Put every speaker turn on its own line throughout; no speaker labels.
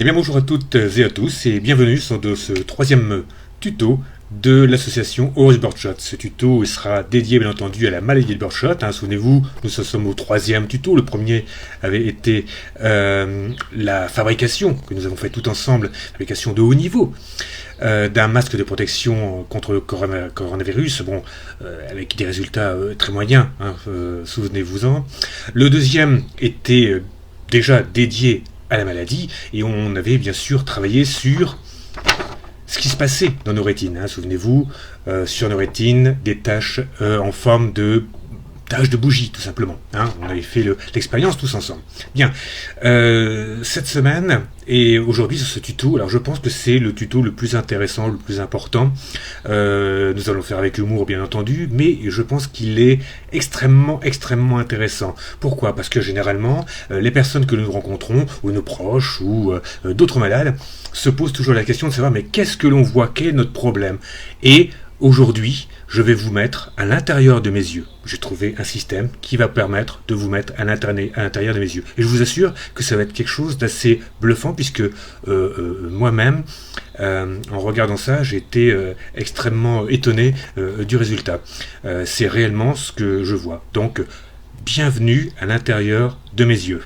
Eh bien bonjour à toutes et à tous et bienvenue sur ce troisième tuto de l'association Horus Birdshot. Ce tuto sera dédié bien entendu à la maladie de Birdshot. Souvenez-vous, nous sommes au troisième tuto. Le premier avait été la fabrication que nous avons fait tout ensemble, fabrication de haut niveau, d'un masque de protection contre le coronavirus, avec des résultats très moyens, souvenez-vous-en. Le deuxième était déjà dédié à la maladie, et on avait bien sûr travaillé sur ce qui se passait dans nos rétines. Souvenez-vous, sur nos rétines, des taches en forme de taches de bougie, tout simplement. On avait fait l'expérience tous ensemble. Bien, cette semaine et aujourd'hui sur ce tuto, alors je pense que c'est le tuto le plus intéressant, le plus important. Nous allons faire avec humour, bien entendu, mais je pense qu'il est extrêmement intéressant. Pourquoi ? Parce que généralement, les personnes que nous rencontrons, ou nos proches, ou d'autres malades, se posent toujours la question de savoir, mais qu'est-ce que l'on voit ? Quel est notre problème ? Et aujourd'hui, je vais vous mettre à l'intérieur de mes yeux. J'ai trouvé un système qui va permettre de vous mettre à l'intérieur de mes yeux. Et je vous assure que ça va être quelque chose d'assez bluffant, puisque moi-même, en regardant ça, j'ai été extrêmement étonné du résultat. C'est réellement ce que je vois. Donc, bienvenue à l'intérieur de mes yeux.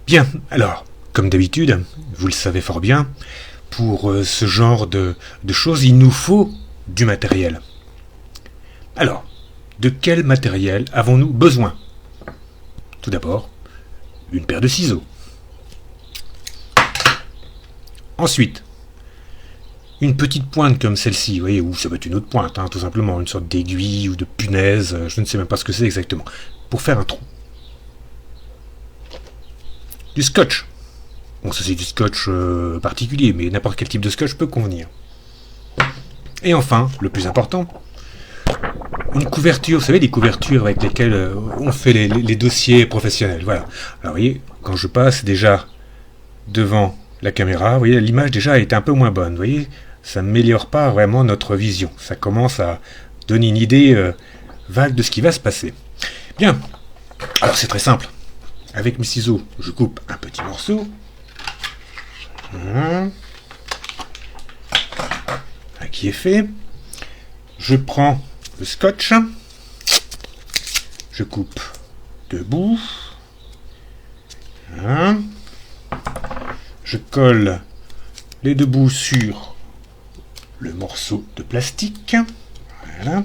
Bien, alors, comme d'habitude, vous le savez fort bien, pour ce genre de choses, il nous faut du matériel. Alors, de quel matériel avons-nous besoin ? Tout d'abord, une paire de ciseaux. Ensuite, une petite pointe comme celle-ci, vous voyez, ou ça peut être une autre pointe, tout simplement, une sorte d'aiguille ou de punaise, je ne sais même pas ce que c'est exactement, pour faire un trou. Du scotch. Bon, ça c'est du scotch particulier, mais n'importe quel type de scotch peut convenir. Et enfin, le plus important, une couverture, vous savez, les couvertures avec lesquelles on fait les dossiers professionnels. Voilà. Alors, vous voyez, quand je passe déjà devant la caméra, vous voyez, l'image déjà est un peu moins bonne. Vous voyez, ça ne m'améliore pas vraiment notre vision. Ça commence à donner une idée vague de ce qui va se passer. Bien. Alors, c'est très simple. Avec mes ciseaux, je coupe un petit morceau. Qui est fait. Je prends le scotch, je coupe deux bouts, je colle les deux bouts sur le morceau de plastique, voilà,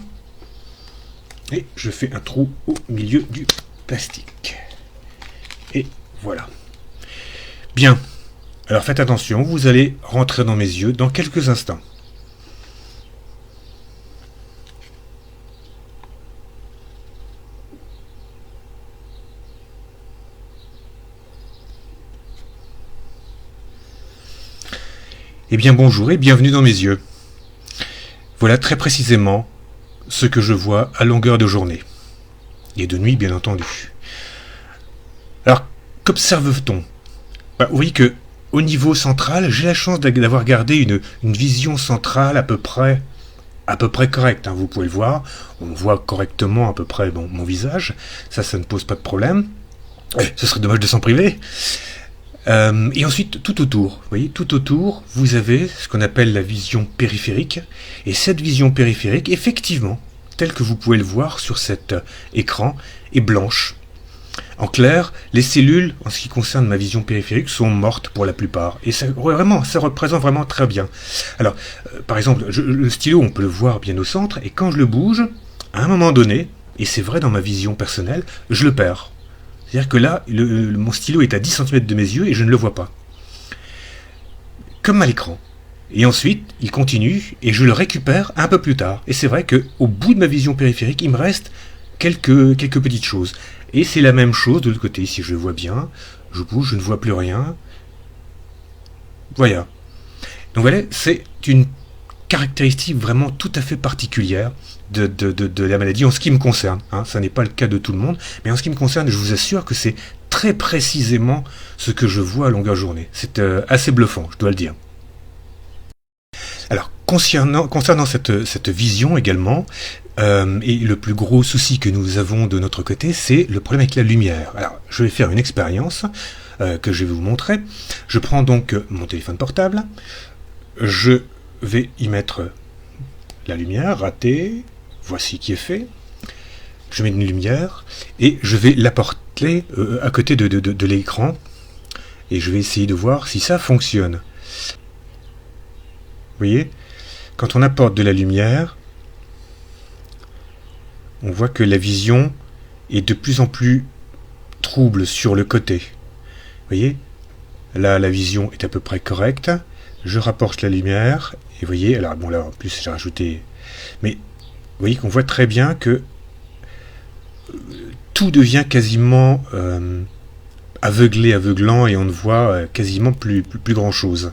et je fais un trou au milieu du plastique. Et voilà. Bien. Alors faites attention, vous allez rentrer dans mes yeux dans quelques instants. Eh bien bonjour et bienvenue dans mes yeux. Voilà très précisément ce que je vois à longueur de journée. Et de nuit bien entendu. Alors, qu'observe-t-on ? Vous voyez que au niveau central, j'ai la chance d'avoir gardé une vision centrale à peu près correcte. Vous pouvez le voir, on voit correctement à peu près mon visage. Ça ne pose pas de problème. Ce serait dommage de s'en priver. Et ensuite, tout autour, vous avez ce qu'on appelle la vision périphérique. Et cette vision périphérique, effectivement, telle que vous pouvez le voir sur cet écran, est blanche. En clair, les cellules, en ce qui concerne ma vision périphérique, sont mortes pour la plupart. Et ça représente vraiment très bien. Alors, par exemple, le stylo, on peut le voir bien au centre, et quand je le bouge, à un moment donné, et c'est vrai dans ma vision personnelle, je le perds. C'est-à-dire que là, mon stylo est à 10 cm de mes yeux et je ne le vois pas. Comme à l'écran. Et ensuite, il continue et je le récupère un peu plus tard. Et c'est vrai qu'au bout de ma vision périphérique, il me reste quelques petites choses. Et c'est la même chose de l'autre côté. Si je le vois bien, je bouge, je ne vois plus rien. Voilà. Donc voilà, c'est une caractéristique vraiment tout à fait particulière de la maladie en ce qui me concerne. Ça n'est pas le cas de tout le monde, mais en ce qui me concerne, je vous assure que c'est très précisément ce que je vois à longueur de journée. C'est assez bluffant, je dois le dire. Alors, concernant cette vision également, et le plus gros souci que nous avons de notre côté, c'est le problème avec la lumière. Alors, je vais faire une expérience. que je vais vous montrer. Je prends donc mon téléphone portable, je vais y mettre la lumière, raté, voici qui est fait. Je mets une lumière et je vais l'apporter à côté de l'écran et je vais essayer de voir si ça fonctionne. Vous voyez, quand on apporte de la lumière, on voit que la vision est de plus en plus trouble sur le côté. Vous voyez, là la vision est à peu près correcte. Je rapporte la lumière et vous voyez, alors bon là en plus j'ai rajouté, mais vous voyez qu'on voit très bien que tout devient quasiment aveuglant et on ne voit quasiment plus grand chose.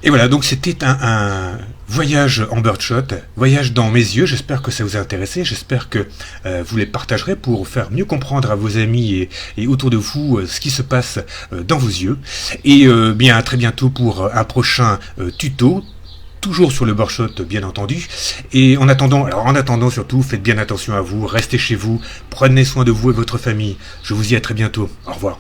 Et voilà, donc c'était un voyage en birdshot, voyage dans mes yeux. J'espère que ça vous a intéressé, j'espère que vous les partagerez pour faire mieux comprendre à vos amis et autour de vous ce qui se passe dans vos yeux. Et bien à très bientôt pour un prochain tuto, toujours sur le birdshot bien entendu. Et en attendant surtout, faites bien attention à vous, restez chez vous, prenez soin de vous et de votre famille. Je vous dis à très bientôt, au revoir.